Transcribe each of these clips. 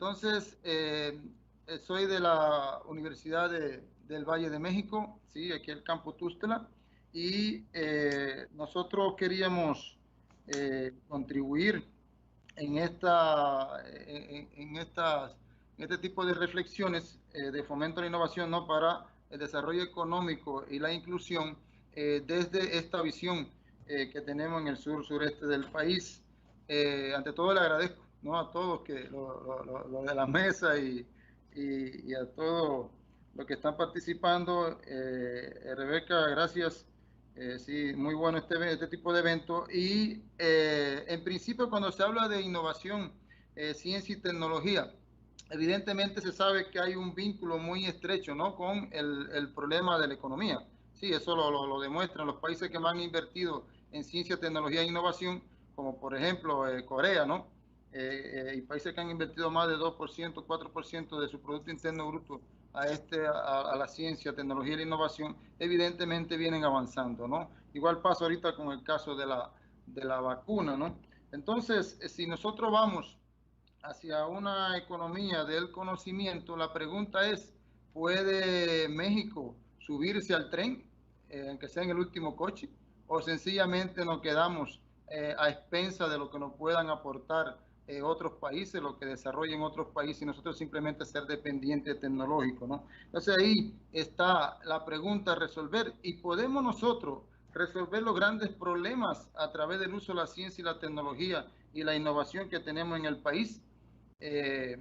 Entonces, soy de la Universidad del Valle de México, ¿sí? Aquí el campo Tuxtla, y nosotros queríamos contribuir en, en este tipo de reflexiones de fomento a la innovación, ¿no? Para el desarrollo económico y la inclusión desde esta visión que tenemos en el sureste del país. Ante todo le agradezco, ¿no? A todos que lo de la mesa y a todos los que están participando. Rebeca, gracias. Sí, muy bueno este tipo de evento. Y en principio, cuando se habla de innovación, ciencia y tecnología, evidentemente se sabe que hay un vínculo muy estrecho, ¿no? Con el problema de la economía. Sí, eso lo demuestran los países que más han invertido en ciencia, tecnología e innovación, como por ejemplo Corea, ¿no? Y países que han invertido más de 2%, 4% de su Producto Interno Bruto a la ciencia, tecnología e innovación, evidentemente vienen avanzando, ¿no? Igual pasa ahorita con el caso de la vacuna, ¿no? Entonces, si nosotros vamos hacia una economía del conocimiento, la pregunta es, ¿puede México subirse al tren, aunque sea en el último coche? ¿O sencillamente nos quedamos a expensas de lo que nos puedan aportar otros países, lo que desarrollen otros países, y nosotros simplemente ser dependientes tecnológicos, ¿no? Entonces ahí está la pregunta a resolver, y podemos nosotros resolver los grandes problemas a través del uso de la ciencia y la tecnología y la innovación que tenemos en el país. Eh,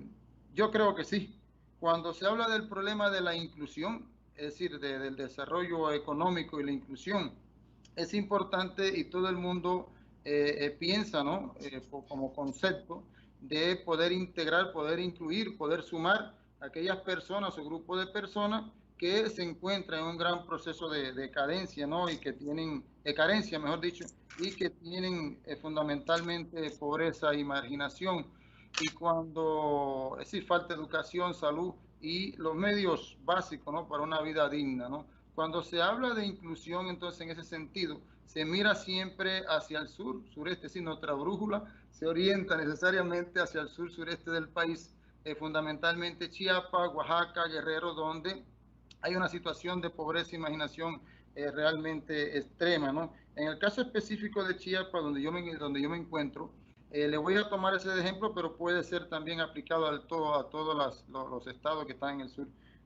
yo creo que sí. Cuando se habla del problema de la inclusión, es decir, del desarrollo económico y la inclusión, es importante, y todo el mundo piensa, ¿no? Como concepto de poder integrar, poder incluir, poder sumar a aquellas personas o grupos de personas que se encuentran en un gran proceso de carencia, ¿no? Y que tienen, carencia, mejor dicho, y que tienen fundamentalmente pobreza y marginación. Y cuando, es decir, falta educación, salud y los medios básicos, ¿no? Para una vida digna, ¿no? Cuando se habla de inclusión, entonces en ese sentido, se mira siempre hacia el sur, sureste, es decir, nuestra brújula se orienta necesariamente hacia el sur, sureste del país, fundamentalmente Chiapas, Oaxaca, Guerrero, donde hay una situación de pobreza e imaginación realmente extrema, ¿no? En el caso específico de Chiapas, donde yo me encuentro, le voy a tomar ese ejemplo, pero puede ser también aplicado a todos los estados que están en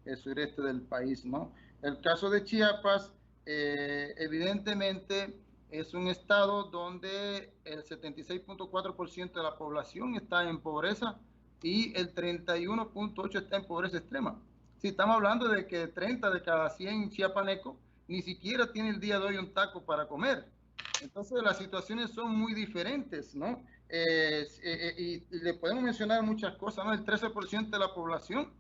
el sureste del país, ¿no? El caso de Chiapas, evidentemente, es un estado donde el 76.4% de la población está en pobreza y el 31.8% está en pobreza extrema. Si estamos hablando de que 30 de cada 100 chiapanecos ni siquiera tiene el día de hoy un taco para comer. Entonces las situaciones son muy diferentes, ¿no? Y le podemos mencionar muchas cosas, ¿no? El 13% de la población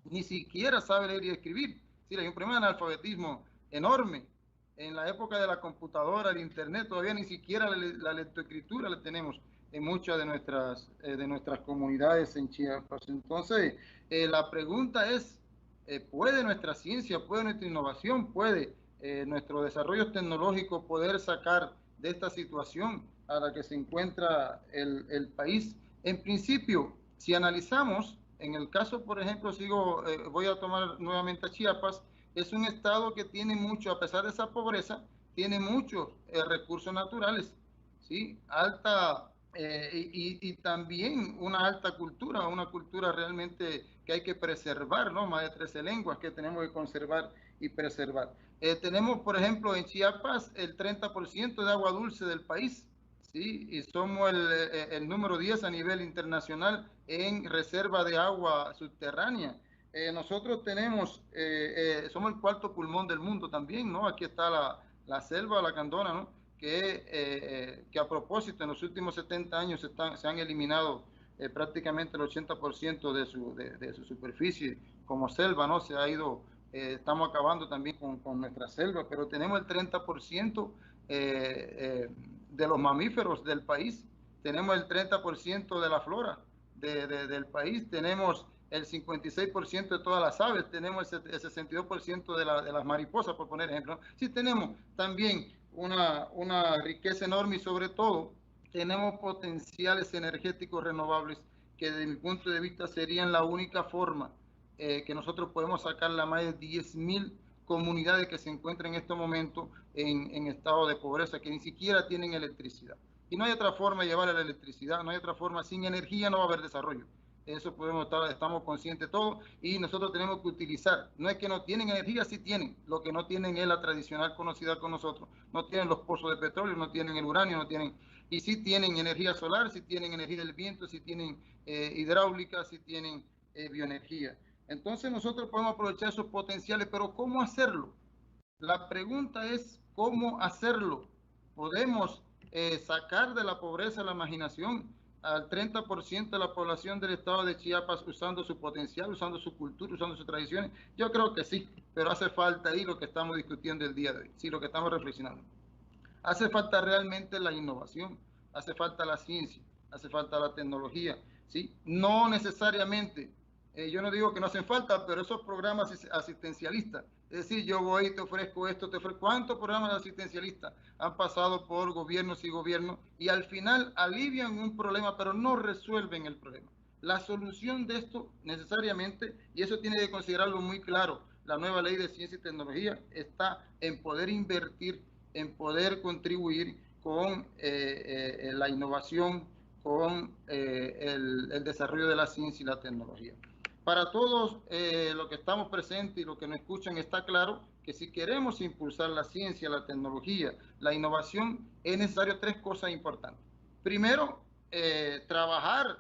ni siquiera sabe leer y escribir. Sí, hay un problema de analfabetismo enorme. En la época de la computadora, el internet, todavía ni siquiera la lectoescritura la tenemos en muchas de nuestras comunidades en Chiapas. Entonces, la pregunta es, ¿puede nuestra ciencia, puede nuestra innovación, puede nuestro desarrollo tecnológico poder sacar de esta situación a la que se encuentra el país? En principio, si analizamos, en el caso, por ejemplo, voy a tomar nuevamente a Chiapas, es un estado que tiene mucho, a pesar de esa pobreza, tiene muchos recursos naturales, ¿sí? Y también una alta cultura, una cultura realmente que hay que preservar, ¿no? Más de 13 lenguas que tenemos que conservar y preservar. Tenemos, por ejemplo, en Chiapas el 30% de agua dulce del país, ¿sí? Y somos el número 10 a nivel internacional en reserva de agua subterránea. Nosotros somos el cuarto pulmón del mundo también, ¿no? Aquí está la selva, la Candona, ¿no? Que a propósito en los últimos 70 años se han eliminado prácticamente el 80% de su superficie como selva, ¿no? Se ha ido, estamos acabando también con nuestra selva, pero tenemos el 30% de los mamíferos del país, tenemos el 30% de la flora del país, tenemos el 56% de todas las aves, tenemos el 62% de las mariposas, por poner ejemplo. Sí, tenemos también una riqueza enorme, y sobre todo tenemos potenciales energéticos renovables que desde mi punto de vista serían la única forma que nosotros podemos sacar la más de 10.000 comunidades que se encuentran en estos momentos en estado de pobreza, que ni siquiera tienen electricidad. Y no hay otra forma de llevar la electricidad, no hay otra forma. Sin energía no va a haber desarrollo. Eso estamos conscientes todos, y nosotros tenemos que utilizar. No es que no tienen energía, sí tienen. Lo que no tienen es la tradicional conocida con nosotros. No tienen los pozos de petróleo, no tienen el uranio, no tienen. Y sí tienen energía solar, sí tienen energía del viento, sí tienen hidráulica, sí tienen bioenergía. Entonces nosotros podemos aprovechar esos potenciales, pero ¿cómo hacerlo? La pregunta es ¿cómo hacerlo? Podemos sacar de la pobreza, la marginación al 30% de la población del estado de Chiapas usando su potencial, usando su cultura, usando sus tradiciones. Yo creo que sí, pero hace falta ahí lo que estamos discutiendo el día de hoy, sí, lo que estamos reflexionando. Hace falta realmente la innovación, hace falta la ciencia, hace falta la tecnología, ¿sí? No necesariamente, yo no digo que no hacen falta, pero esos programas asistencialistas, es decir, yo voy, te ofrezco esto, te ofrezco. ¿Cuántos programas asistencialistas han pasado por gobiernos y gobiernos y al final alivian un problema, pero no resuelven el problema? La solución de esto necesariamente, y eso tiene que considerarlo muy claro, la nueva ley de ciencia y tecnología está en poder invertir, en poder contribuir con la innovación, con el desarrollo de la ciencia y la tecnología. Para todos los que estamos presentes y los que nos escuchan, está claro que si queremos impulsar la ciencia, la tecnología, la innovación, es necesario 3 cosas importantes. Primero, trabajar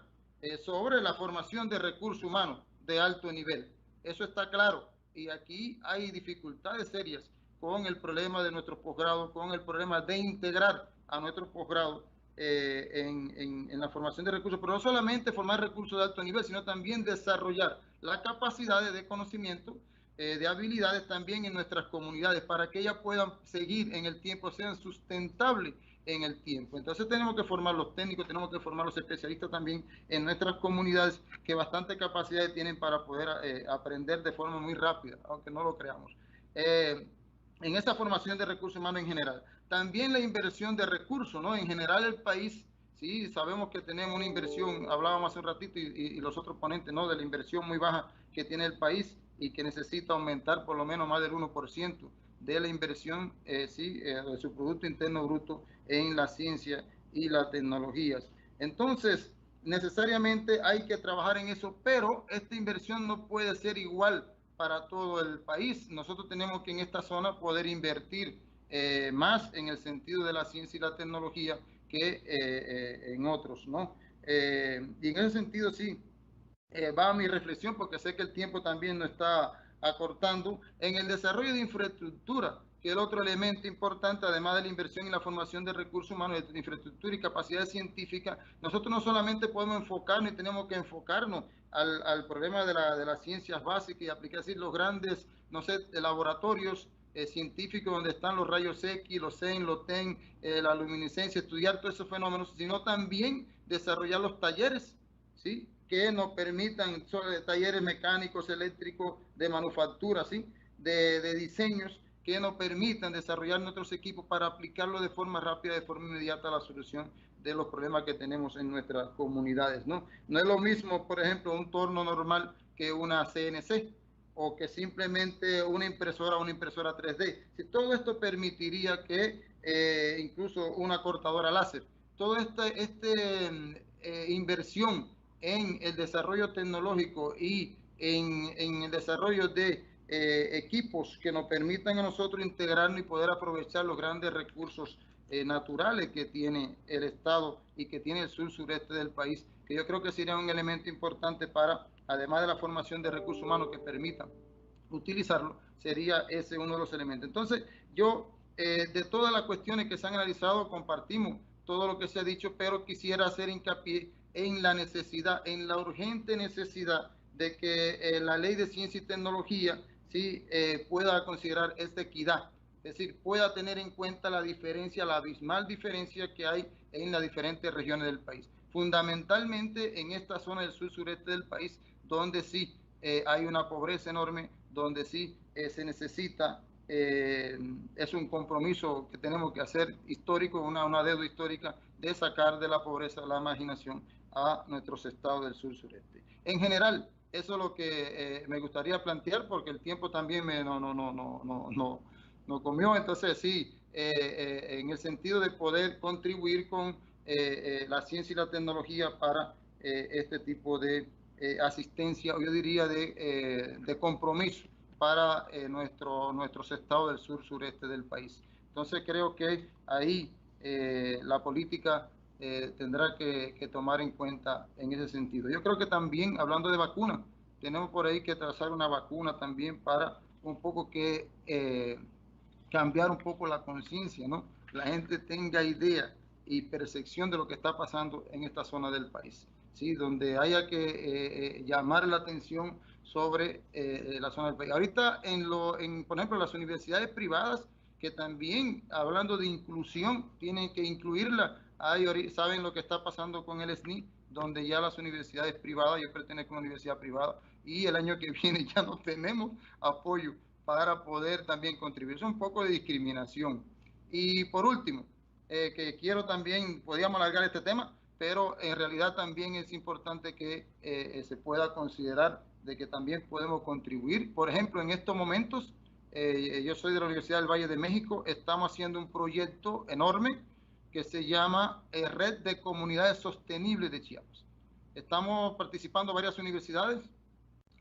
sobre la formación de recursos humanos de alto nivel. Eso está claro. Y aquí hay dificultades serias con el problema de nuestros posgrados, con el problema de integrar a nuestros posgrados en la formación de recursos, pero no solamente formar recursos de alto nivel, sino también desarrollar las capacidades de conocimiento, de habilidades también en nuestras comunidades para que ellas puedan seguir en el tiempo, sean sustentables en el tiempo. Entonces tenemos que formar los técnicos, tenemos que formar los especialistas también en nuestras comunidades, que bastante capacidades tienen para poder aprender de forma muy rápida, aunque no lo creamos. En esa formación de recursos humanos en general. También la inversión de recursos, ¿no? En general el país, sí, sabemos que tenemos una inversión, hablábamos hace un ratito y los otros ponentes, ¿no? De la inversión muy baja que tiene el país y que necesita aumentar por lo menos más del 1% de la inversión, de su Producto Interno Bruto en la ciencia y las tecnologías. Entonces, necesariamente hay que trabajar en eso, pero esta inversión no puede ser igual para todo el país. Nosotros tenemos que en esta zona poder invertir más en el sentido de la ciencia y la tecnología que en otros, ¿no? Y en ese sentido sí, va mi reflexión, porque sé que el tiempo también nos está acortando, en el desarrollo de infraestructura, que es el otro elemento importante, además de la inversión y la formación de recursos humanos, de infraestructura y capacidades científicas. Nosotros no solamente podemos enfocarnos y tenemos que enfocarnos al problema de las ciencias básicas y aplicar así los grandes, no sé, laboratorios científicos donde están los rayos X, los CEN, los TEN, la luminiscencia, estudiar todos esos fenómenos, sino también desarrollar los talleres, ¿sí? Que nos permitan, talleres mecánicos, eléctricos, de manufactura, ¿sí? De diseños que nos permitan desarrollar nuestros equipos para aplicarlo de forma rápida, de forma inmediata a la solución de los problemas que tenemos en nuestras comunidades, ¿no? No es lo mismo, por ejemplo, un torno normal que una CNC, o que simplemente una impresora 3D. Si todo esto permitiría que incluso una cortadora láser, toda esta inversión en el desarrollo tecnológico y en el desarrollo de equipos que nos permitan a nosotros integrarnos y poder aprovechar los grandes recursos naturales que tiene el Estado y que tiene el sur-sureste del país, que yo creo que sería un elemento importante para, además de la formación de recursos humanos que permitan utilizarlo, sería ese uno de los elementos. Entonces, yo, de todas las cuestiones que se han analizado, compartimos todo lo que se ha dicho, pero quisiera hacer hincapié en la necesidad, en la urgente necesidad de que la ley de ciencia y tecnología sí pueda considerar esta equidad, es decir, pueda tener en cuenta la diferencia, la abismal diferencia que hay en las diferentes regiones del país, fundamentalmente en esta zona del sur-sureste del país, donde sí hay una pobreza enorme, donde sí se necesita, es un compromiso que tenemos que hacer histórico, una deuda histórica de sacar de la pobreza, la marginación a nuestros estados del sur-sureste. En general, eso es lo que me gustaría plantear, porque el tiempo también no comió. Entonces, sí, en el sentido de poder contribuir con la ciencia y la tecnología para este tipo de asistencia, o yo diría de compromiso para nuestros estados del sur-sureste del país. Entonces, creo que ahí la política tendrá que tomar en cuenta en ese sentido. Yo creo que también, hablando de vacunas, tenemos por ahí que trazar una vacuna también para un poco que cambiar un poco la conciencia, ¿no? La gente tenga idea y percepción de lo que está pasando en esta zona del país, ¿sí? Donde haya que llamar la atención sobre la zona del país. Ahorita, por ejemplo, las universidades privadas, que también, hablando de inclusión, tienen que incluirla. Saben lo que está pasando con el SNI, donde ya las universidades privadas, yo pertenezco a una universidad privada, y el año que viene ya no tenemos apoyo para poder también contribuir. Es un poco de discriminación. Y por último, que quiero también, podríamos alargar este tema, pero en realidad también es importante que se pueda considerar de que también podemos contribuir. Por ejemplo, en estos momentos, yo soy de la Universidad del Valle de México, estamos haciendo un proyecto enorme que se llama Red de Comunidades Sostenibles de Chiapas. Estamos participando varias universidades,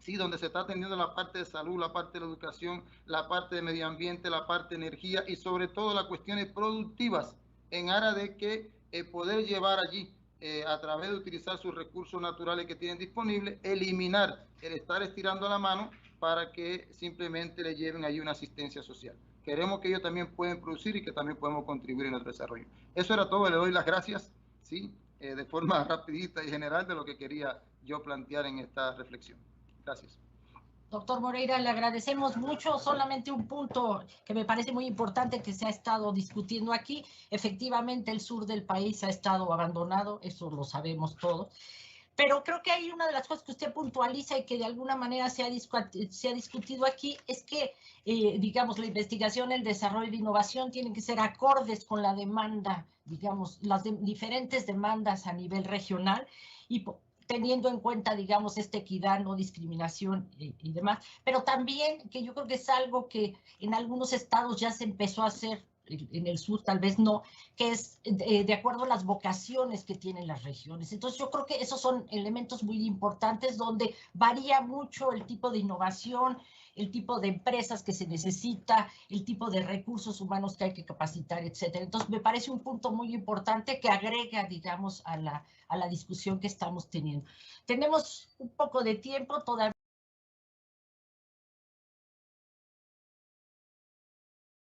sí, donde se está atendiendo la parte de salud, la parte de la educación, la parte de medio ambiente, la parte de energía y sobre todo las cuestiones productivas en aras de que poder llevar allí, a través de utilizar sus recursos naturales que tienen disponibles, eliminar el estar estirando la mano para que simplemente le lleven allí una asistencia social. Queremos que ellos también puedan producir y que también podemos contribuir en nuestro desarrollo. Eso era todo, le doy las gracias, ¿sí? De forma rapidita y general de lo que quería yo plantear en esta reflexión. Gracias. Doctor Moreira, le agradecemos mucho. Solamente un punto que me parece muy importante que se ha estado discutiendo aquí. Efectivamente, el sur del país ha estado abandonado, eso lo sabemos todos. Pero creo que hay una de las cosas que usted puntualiza y que de alguna manera se ha discutido aquí, es que, digamos, la investigación, el desarrollo y la innovación tienen que ser acordes con la demanda, digamos, las diferentes demandas a nivel regional y teniendo en cuenta, digamos, esta equidad, no discriminación y demás, pero también que yo creo que es algo que en algunos estados ya se empezó a hacer, en el sur tal vez no, que es de acuerdo a las vocaciones que tienen las regiones. Entonces yo creo que esos son elementos muy importantes donde varía mucho el tipo de innovación, el tipo de empresas que se necesita, el tipo de recursos humanos que hay que capacitar, etcétera. Entonces me parece un punto muy importante que agrega, digamos, a la discusión que estamos teniendo. Tenemos un poco de tiempo todavía.